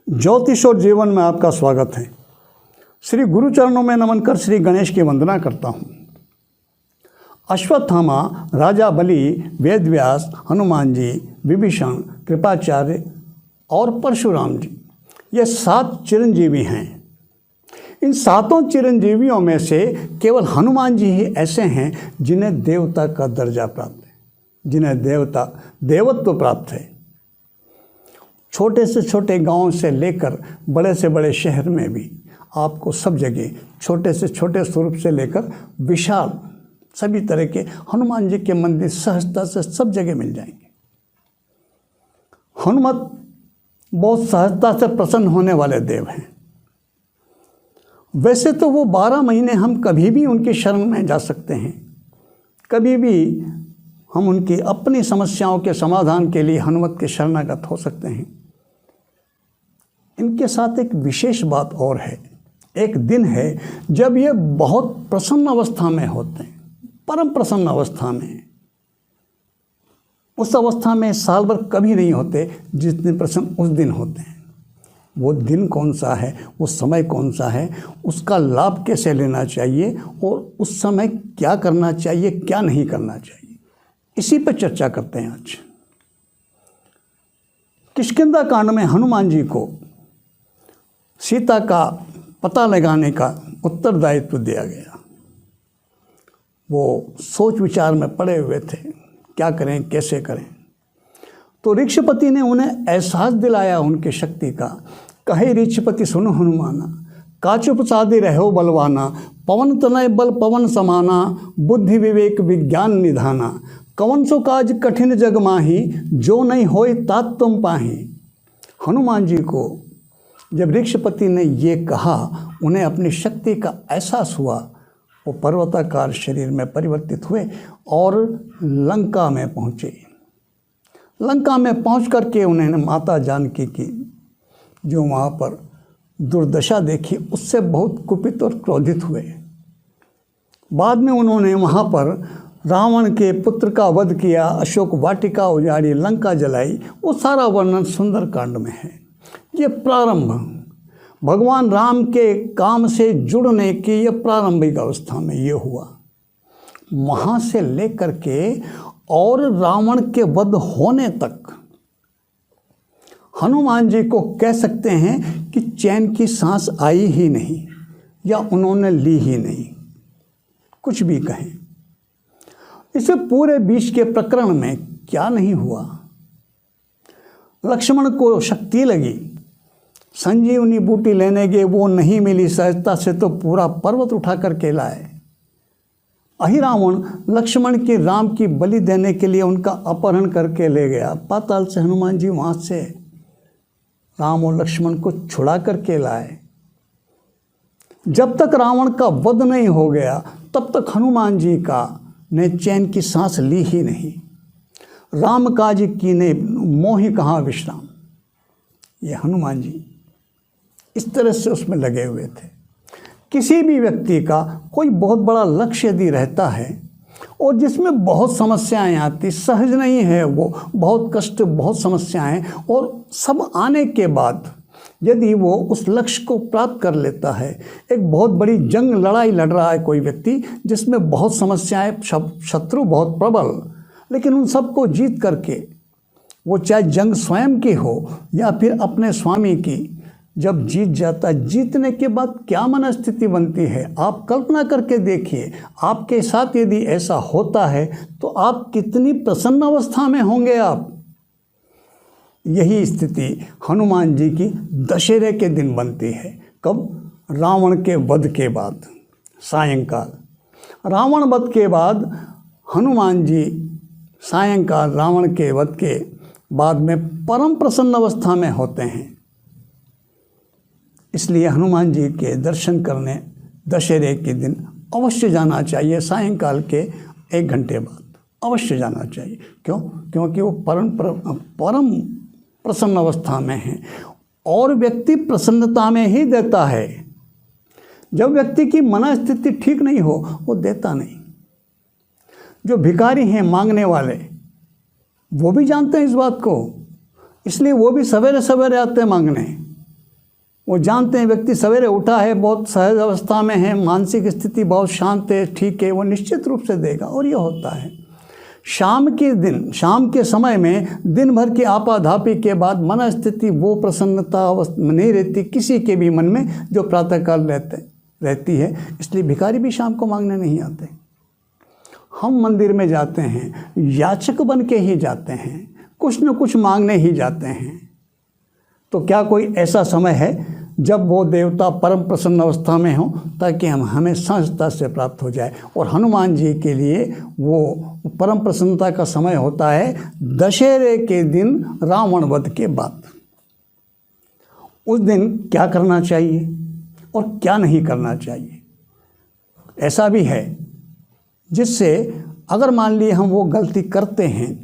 ज्योतिष और जीवन में आपका स्वागत है। श्री गुरु चरणों में नमन कर श्री गणेश की वंदना करता हूँ। अश्वत्थामा, राजा बलि, वेदव्यास, हनुमान जी, विभीषण, कृपाचार्य और परशुराम जी, ये 7 चिरंजीवी हैं। इन 7 चिरंजीवियों में से केवल हनुमान जी ही ऐसे हैं जिन्हें देवता का दर्जा प्राप्त है, जिन्हें देवत्व प्राप्त है। छोटे से छोटे गांव से लेकर बड़े से बड़े शहर में भी आपको सब जगह, छोटे से छोटे स्वरूप से लेकर विशाल सभी तरह के हनुमान जी के मंदिर सहजता से सब जगह मिल जाएंगे। हनुमत बहुत सहजता से प्रसन्न होने वाले देव हैं। वैसे तो वो 12 महीने हम कभी भी उनकी शरण में जा सकते हैं, कभी भी हम उनकी अपनी समस्याओं के समाधान के लिए हनुमत के शरणागत हो सकते हैं। इनके साथ एक विशेष बात और है। एक दिन है जब ये बहुत प्रसन्न अवस्था में होते हैं, परम प्रसन्न अवस्था में। उस अवस्था में साल भर कभी नहीं होते जितने प्रसन्न उस दिन होते हैं। वो दिन कौन सा है, वो समय कौन सा है, उसका लाभ कैसे लेना चाहिए और उस समय क्या करना चाहिए, क्या नहीं करना चाहिए, इसी पर चर्चा करते हैं आज। किष्किंधा कांड में हनुमान जी को सीता का पता लगाने का उत्तरदायित्व दिया गया। वो सोच विचार में पड़े हुए थे, क्या करें, कैसे करें। तो ऋक्षपति ने उन्हें एहसास दिलाया उनकी शक्ति का। कहे ऋक्षपति सुनो हनुमाना, काचुप सादि रहो बलवाना, पवन तनय बल पवन समाना, बुद्धि विवेक विज्ञान निधाना, कवन सो काज कठिन जग माही, जो नहीं होय तात तुम पाही। हनुमान जी को जब ऋक्षपति ने ये कहा, उन्हें अपनी शक्ति का एहसास हुआ। वो पर्वताकार शरीर में परिवर्तित हुए और लंका में पहुँचे। लंका में पहुँच करके उन्होंने माता जानकी की जो वहाँ पर दुर्दशा देखी, उससे बहुत कुपित और क्रोधित हुए। बाद में उन्होंने वहाँ पर रावण के पुत्र का वध किया, अशोक वाटिका उजाड़ी, लंका जलाई। वो सारा वर्णन सुंदर कांड में है। ये प्रारंभ भगवान राम के काम से जुड़ने की ये प्रारंभिक अवस्था में ये हुआ। वहाँ से लेकर के और रावण के वध होने तक हनुमान जी को कह सकते हैं कि चैन की सांस आई ही नहीं या उन्होंने ली ही नहीं, कुछ भी कहें। इसे पूरे बीच के प्रकरण में क्या नहीं हुआ। लक्ष्मण को शक्ति लगी, संजीवनी बूटी लेने गए, वो नहीं मिली सहजता से तो पूरा पर्वत उठा करके लाए। अहिरावण लक्ष्मण की राम की बलि देने के लिए उनका अपहरण करके ले गया। पाताल से हनुमान जी वहाँ से राम और लक्ष्मण को छुड़ा करके लाए। जब तक रावण का वध नहीं हो गया तब तक हनुमान जी का ने चैन की सांस ली ही नहीं। राम काज की ने मोहि कहाँ विश्राम। ये हनुमान जी इस तरह से उसमें लगे हुए थे। किसी भी व्यक्ति का कोई बहुत बड़ा लक्ष्य यदि रहता है और जिसमें बहुत समस्याएं आती, सहज नहीं है वो, बहुत कष्ट, बहुत समस्याएं, और सब आने के बाद यदि वो उस लक्ष्य को प्राप्त कर लेता है, एक बहुत बड़ी जंग लड़ाई लड़ रहा है कोई व्यक्ति जिसमें बहुत समस्याएं, शत्रु बहुत प्रबल, लेकिन उन सबको जीत करके वो चाहे जंग स्वयं की हो या फिर अपने स्वामी की, जब जीत जाता है, जीतने के बाद क्या मनस्थिति बनती है आप कल्पना करके देखिए। आपके साथ यदि ऐसा होता है तो आप कितनी प्रसन्न अवस्था में होंगे आप। यही स्थिति हनुमान जी की दशहरे के दिन बनती है। कब? रावण के वध के बाद, सायंकाल। रावण वध के बाद हनुमान जी सायंकाल रावण के वध के बाद में परम प्रसन्न अवस्था में होते हैं। इसलिए हनुमान जी के दर्शन करने दशहरे के दिन अवश्य जाना चाहिए। सायंकाल के 1 घंटे बाद अवश्य जाना चाहिए। क्यों? क्योंकि वो परम प्रसन्न अवस्था में है और व्यक्ति प्रसन्नता में ही देता है। जब व्यक्ति की मनस्थिति ठीक नहीं हो वो देता नहीं। जो भिखारी हैं, मांगने वाले, वो भी जानते हैं इस बात को, इसलिए वो भी सवेरे सवेरे आते हैं मांगने। वो जानते हैं व्यक्ति सवेरे उठा है, बहुत सहज अवस्था में है, मानसिक स्थिति बहुत शांत है, ठीक है, वो निश्चित रूप से देगा। और ये होता है शाम के समय में दिन भर की आपाधापी के बाद मन स्थिति वो प्रसन्नता नहीं रहती किसी के भी मन में जो प्रातःकाल रहती है। इसलिए भिखारी भी शाम को मांगने नहीं आते। हम मंदिर में जाते हैं, याचक बन के ही जाते हैं, कुछ न कुछ मांगने ही जाते हैं। तो क्या कोई ऐसा समय है जब वो देवता परम प्रसन्न अवस्था में हो ताकि हमें सहजता से प्राप्त हो जाए? और हनुमान जी के लिए वो परम प्रसन्नता का समय होता है दशहरे के दिन, रावण वध के बाद। उस दिन क्या करना चाहिए और क्या नहीं करना चाहिए? ऐसा भी है जिससे अगर मान लिए हम वो गलती करते हैं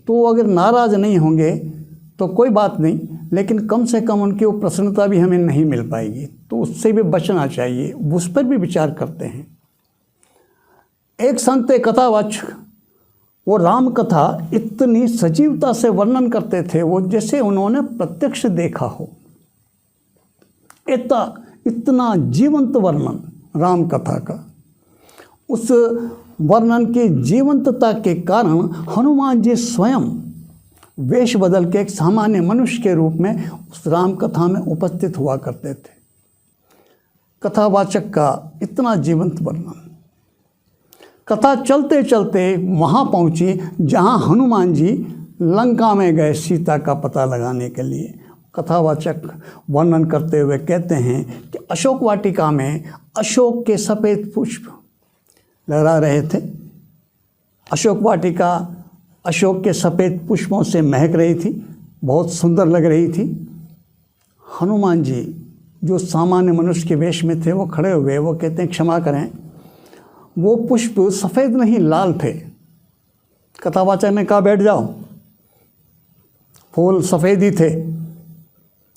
तो अगर नाराज़ नहीं होंगे तो कोई बात नहीं, लेकिन कम से कम उनकी वो प्रसन्नता भी हमें नहीं मिल पाएगी, तो उससे भी बचना चाहिए। उस पर भी विचार करते हैं। एक संत कथावाचक वो राम कथा इतनी सजीवता से वर्णन करते थे, वो जैसे उन्होंने प्रत्यक्ष देखा हो। इतना जीवंत वर्णन राम कथा का। उस वर्णन की जीवंतता के कारण हनुमान जी स्वयं वेश बदल के एक सामान्य मनुष्य के रूप में उस राम कथा में उपस्थित हुआ करते थे। कथावाचक का इतना जीवंत वर्णन। कथा चलते चलते वहाँ पहुँची जहाँ हनुमान जी लंका में गए सीता का पता लगाने के लिए। कथावाचक वर्णन करते हुए कहते हैं कि अशोक वाटिका में अशोक के सफ़ेद पुष्प लहरा रहे थे। अशोक वाटिका अशोक के सफ़ेद पुष्पों से महक रही थी, बहुत सुंदर लग रही थी। हनुमान जी जो सामान्य मनुष्य के वेश में थे वो खड़े हुए, वो कहते हैं क्षमा करें, वो पुष्प सफ़ेद नहीं लाल थे। कथावाचक ने कहा बैठ जाओ, फूल सफ़ेद ही थे।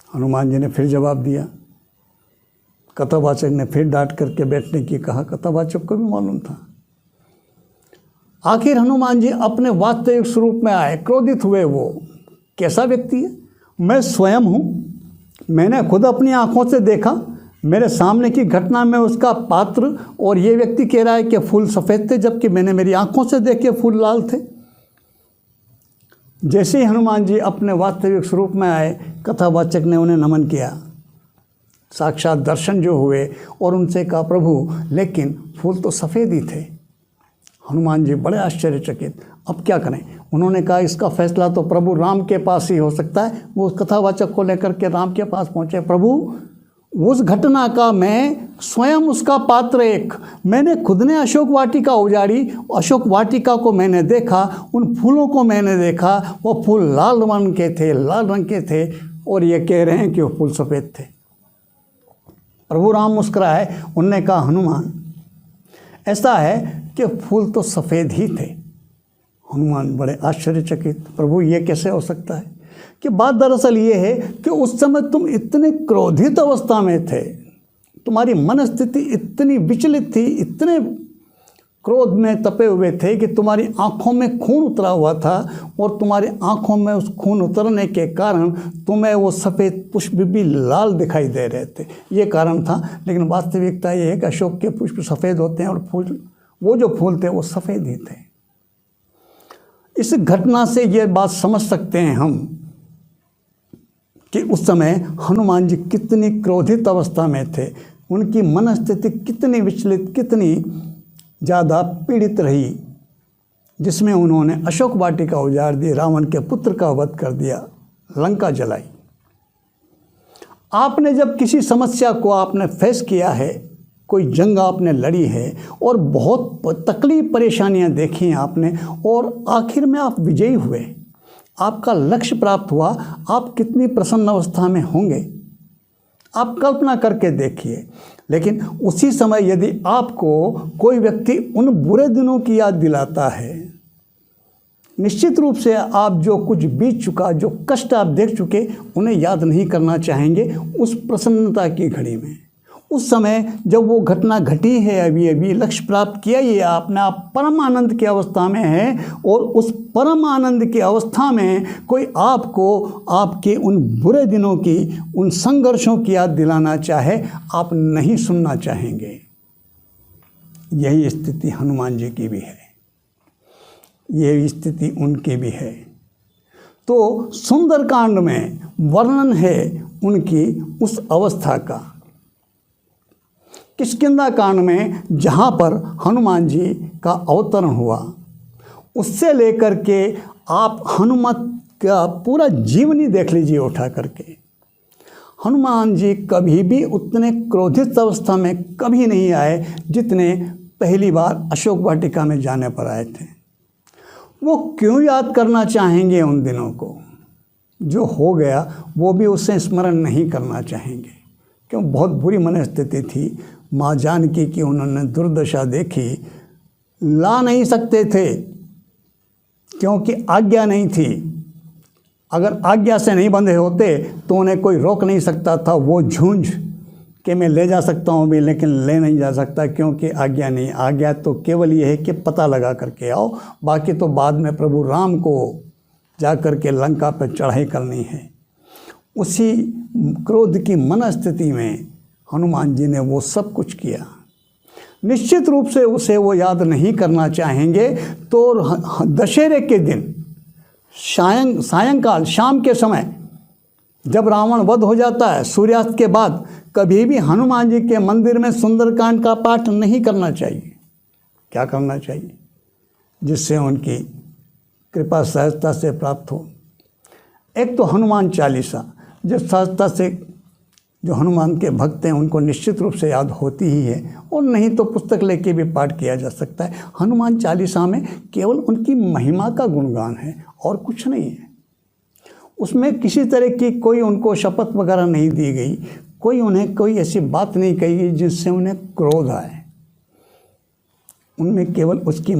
हनुमान जी ने फिर जवाब दिया। कथावाचक ने फिर डांट करके बैठने की कहा। कथावाचक को भी मालूम था। आखिर हनुमान जी अपने वास्तविक स्वरूप में आए, क्रोधित हुए। वो कैसा व्यक्ति है? मैं स्वयं हूँ, मैंने खुद अपनी आंखों से देखा, मेरे सामने की घटना में उसका पात्र, और ये व्यक्ति कह रहा है कि फूल सफ़ेद थे जबकि मैंने मेरी आंखों से देखे फूल लाल थे। जैसे ही हनुमान जी अपने वास्तविक स्वरूप में आए, कथावाचक ने उन्हें नमन किया। साक्षात दर्शन जो हुए और उनसे कहा प्रभु लेकिन फूल तो सफ़ेद ही थे। हनुमान जी बड़े आश्चर्यचकित, अब क्या करें? उन्होंने कहा इसका फैसला तो प्रभु राम के पास ही हो सकता है। वो उस कथावाचक को लेकर के राम के पास पहुँचे। प्रभु उस घटना का मैं स्वयं उसका पात्र एक, मैंने खुद ने अशोक वाटिका उजाड़ी, अशोक वाटिका को मैंने देखा, उन फूलों को मैंने देखा, वो फूल लाल रंग के थे, लाल रंग के थे, और ये कह रहे हैं कि वो फूल सफ़ेद थे। प्रभु राम मुस्कुराए, उनने कहा हनुमान ऐसा है कि फूल तो सफ़ेद ही थे। हनुमान बड़े आश्चर्यचकित, प्रभु ये कैसे हो सकता है? कि बात दरअसल ये है कि उस समय तुम इतने क्रोधित अवस्था में थे, तुम्हारी मनस्थिति इतनी विचलित थी, इतने क्रोध में तपे हुए थे कि तुम्हारी आंखों में खून उतरा हुआ था, और तुम्हारी आंखों में उस खून उतरने के कारण तुम्हें वो सफ़ेद पुष्प भी लाल दिखाई दे रहे थे। ये कारण था। लेकिन वास्तविकता ये है कि अशोक के पुष्प सफ़ेद होते हैं और फूल, वो जो फूल थे वो सफ़ेद ही थे। इस घटना से ये बात समझ सकते हैं हम कि उस समय हनुमान जी कितनी क्रोधित अवस्था में थे, उनकी मनस्थिति कितनी विचलित, कितनी ज़्यादा पीड़ित रही, जिसमें उन्होंने अशोक वाटिका उजाड़ दी, रावण के पुत्र का वध कर दिया, लंका जलाई। आपने जब किसी समस्या को आपने फेस किया है, कोई जंग आपने लड़ी है और बहुत तकलीफ परेशानियां देखी हैं आपने, और आखिर में आप विजयी हुए, आपका लक्ष्य प्राप्त हुआ, आप कितनी प्रसन्न अवस्था में होंगे आप कल्पना करके देखिए। लेकिन उसी समय यदि आपको कोई व्यक्ति उन बुरे दिनों की याद दिलाता है, निश्चित रूप से आप जो कुछ बीत चुका, जो कष्ट आप देख चुके, उन्हें याद नहीं करना चाहेंगे उस प्रसन्नता की घड़ी में, उस समय जब वो घटना घटी है, अभी अभी लक्ष्य प्राप्त किया ही है आपने, आप परम आनंद की अवस्था में हैं, और उस परम आनंद की अवस्था में कोई आपको आपके उन बुरे दिनों की, उन संघर्षों की याद दिलाना चाहे, आप नहीं सुनना चाहेंगे। यही स्थिति हनुमान जी की भी है, यही स्थिति उनकी भी है। तो सुंदरकांड में वर्णन है उनकी उस अवस्था का। किष्किंधा कांड में जहाँ पर हनुमान जी का अवतरण हुआ, उससे लेकर के आप हनुमत का पूरा जीवनी देख लीजिए उठा करके। हनुमान जी कभी भी उतने क्रोधित अवस्था में कभी नहीं आए जितने पहली बार अशोक वाटिका में जाने पर आए थे। वो क्यों याद करना चाहेंगे उन दिनों को? जो हो गया वो भी उससे स्मरण नहीं करना चाहेंगे, क्यों? बहुत बुरी मनस्थिति थी माँ जानकी की, उन्होंने दुर्दशा देखी, ला नहीं सकते थे क्योंकि आज्ञा नहीं थी। अगर आज्ञा से नहीं बंधे होते तो उन्हें कोई रोक नहीं सकता था। वो झूंझ के मैं ले जा सकता हूँ भी, लेकिन ले नहीं जा सकता क्योंकि आज्ञा नहीं। आज्ञा तो केवल ये है कि पता लगा करके आओ, बाकी तो बाद में प्रभु राम को जा कर के लंका पर चढ़ाई करनी है। उसी क्रोध की मनस्थिति में हनुमान जी ने वो सब कुछ किया। निश्चित रूप से उसे वो याद नहीं करना चाहेंगे। तो दशहरे के दिन सायंकाल, शाम के समय जब रावण वध हो जाता है, सूर्यास्त के बाद कभी भी हनुमान जी के मंदिर में सुंदरकांड का पाठ नहीं करना चाहिए। क्या करना चाहिए? जिससे उनकी कृपा सहजता से प्राप्त हो। एक तो हनुमान चालीसा, जो सहजता से जो हनुमान के भक्त हैं उनको निश्चित रूप से याद होती ही है, और नहीं तो पुस्तक लेके भी पाठ किया जा सकता है। हनुमान चालीसा में केवल उनकी महिमा का गुणगान है और कुछ नहीं है। उसमें किसी तरह की कोई उनको शपथ वगैरह नहीं दी गई, उन्हें कोई ऐसी बात नहीं कही गई जिससे उन्हें क्रोध आए। उनमें केवल उनकी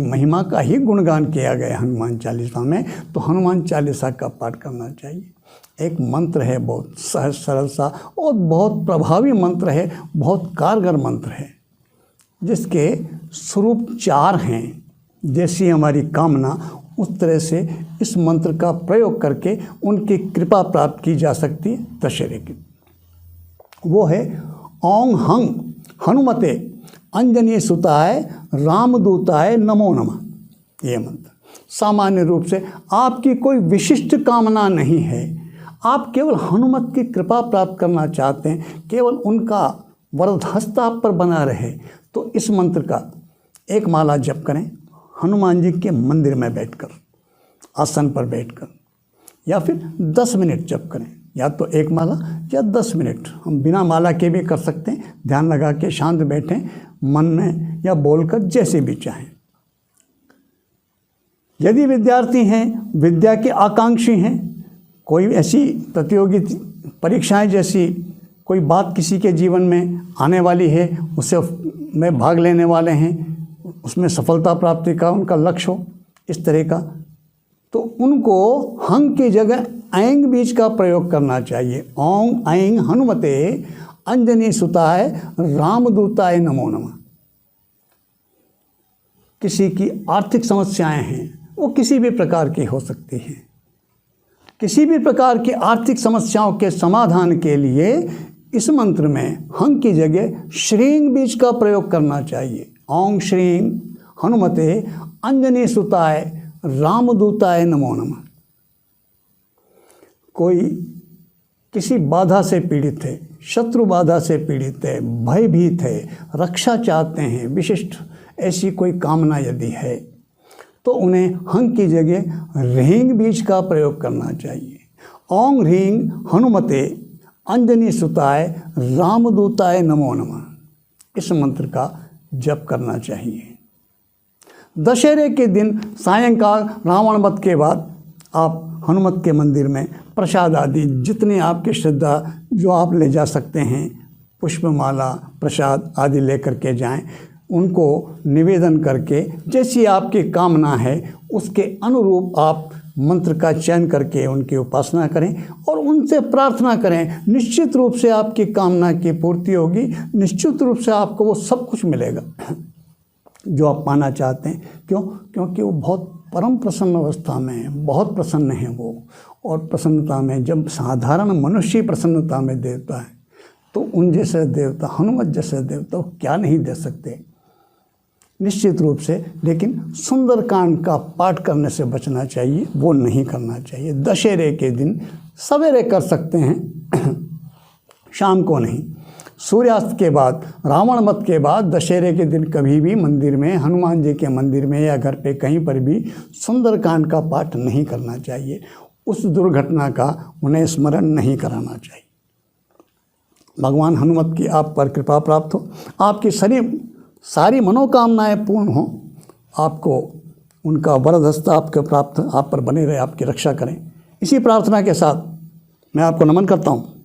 महिमा का ही गुणगान किया गया हनुमान चालीसा में। तो हनुमान चालीसा का पाठ करना चाहिए। एक मंत्र है, बहुत सहज सरल सा और बहुत प्रभावी मंत्र है, बहुत कारगर मंत्र है, जिसके स्वरूप 4 हैं। जैसी हमारी कामना, उस तरह से इस मंत्र का प्रयोग करके उनकी कृपा प्राप्त की जा सकती है दशहरे की। वो है ओं हं हनुमते अंजनी सुताय रामदूताय नमो नमः। ये मंत्र सामान्य रूप से आपकी कोई विशिष्ट कामना नहीं है, आप केवल हनुमत की कृपा प्राप्त करना चाहते हैं, केवल उनका वरदहस्त आप पर बना रहे, तो इस मंत्र का एक माला जप करें हनुमान जी के मंदिर में बैठकर, आसन पर बैठकर, या फिर 10 मिनट जप करें, या तो एक माला या 10 मिनट। हम बिना माला के भी कर सकते हैं, ध्यान लगा के शांत बैठें, मन में या बोलकर, जैसे भी चाहें। यदि विद्यार्थी हैं, विद्या के आकांक्षी हैं, कोई ऐसी प्रतियोगी परीक्षाएं जैसी कोई बात किसी के जीवन में आने वाली है, उससे में भाग लेने वाले हैं, उसमें सफलता प्राप्ति का उनका लक्ष्य हो इस तरह का, तो उनको हंग की जगह ऐंग बीज का प्रयोग करना चाहिए। ओं ऐंग हनुमते अंजनी सुताय रामदूताय नमो नमः। किसी की आर्थिक समस्याएं हैं, वो किसी भी प्रकार की हो सकती हैं, किसी भी प्रकार की आर्थिक समस्याओं के समाधान के लिए इस मंत्र में हंग की जगह श्रींग बीज का प्रयोग करना चाहिए। ओं श्रींग हनुमते अंजनी सुताय रामदूताय नमो नमः। कोई किसी बाधा से पीड़ित है, शत्रु बाधा से पीड़ित है, भयभीत है, रक्षा चाहते हैं, विशिष्ट ऐसी कोई कामना यदि है, तो उन्हें हंग की जगह ह्रींग बीज का प्रयोग करना चाहिए। ओं ह्रींग हनुमते अंजनी सुताय रामदूताय नमो नमः। इस मंत्र का जप करना चाहिए। दशहरे के दिन सायंकाल रावण वध के बाद आप हनुमत के मंदिर में प्रसाद आदि जितने आपकी श्रद्धा जो आप ले जा सकते हैं, पुष्पमाला प्रसाद आदि लेकर के जाएं, उनको निवेदन करके जैसी आपकी कामना है उसके अनुरूप आप मंत्र का चयन करके उनकी उपासना करें और उनसे प्रार्थना करें। निश्चित रूप से आपकी कामना की पूर्ति होगी, निश्चित रूप से आपको वो सब कुछ मिलेगा जो आप पाना चाहते हैं। क्यों? क्योंकि वो बहुत परम प्रसन्न अवस्था में है, बहुत प्रसन्न है वो। और प्रसन्नता में, जब साधारण मनुष्य प्रसन्नता में देवता है, तो उन जैसे देवता, हनुमत जैसे देवता वो क्या नहीं दे सकते। निश्चित रूप से, लेकिन सुंदरकांड का पाठ करने से बचना चाहिए, वो नहीं करना चाहिए। दशहरे के दिन सवेरे कर सकते हैं, शाम को नहीं। सूर्यास्त के बाद, रावण वध के बाद दशहरे के दिन कभी भी मंदिर में, हनुमान जी के मंदिर में या घर पे कहीं पर भी सुंदरकांड का पाठ नहीं करना चाहिए। उस दुर्घटना का उन्हें स्मरण नहीं कराना चाहिए। भगवान हनुमत की आप पर कृपा प्राप्त हो, आपकी सारी मनोकामनाएं पूर्ण हो, आपको उनका वरद हस्त आपके प्राप्त, आप पर बने रहे, आपकी रक्षा करें। इसी प्रार्थना के साथ मैं आपको नमन करता हूँ।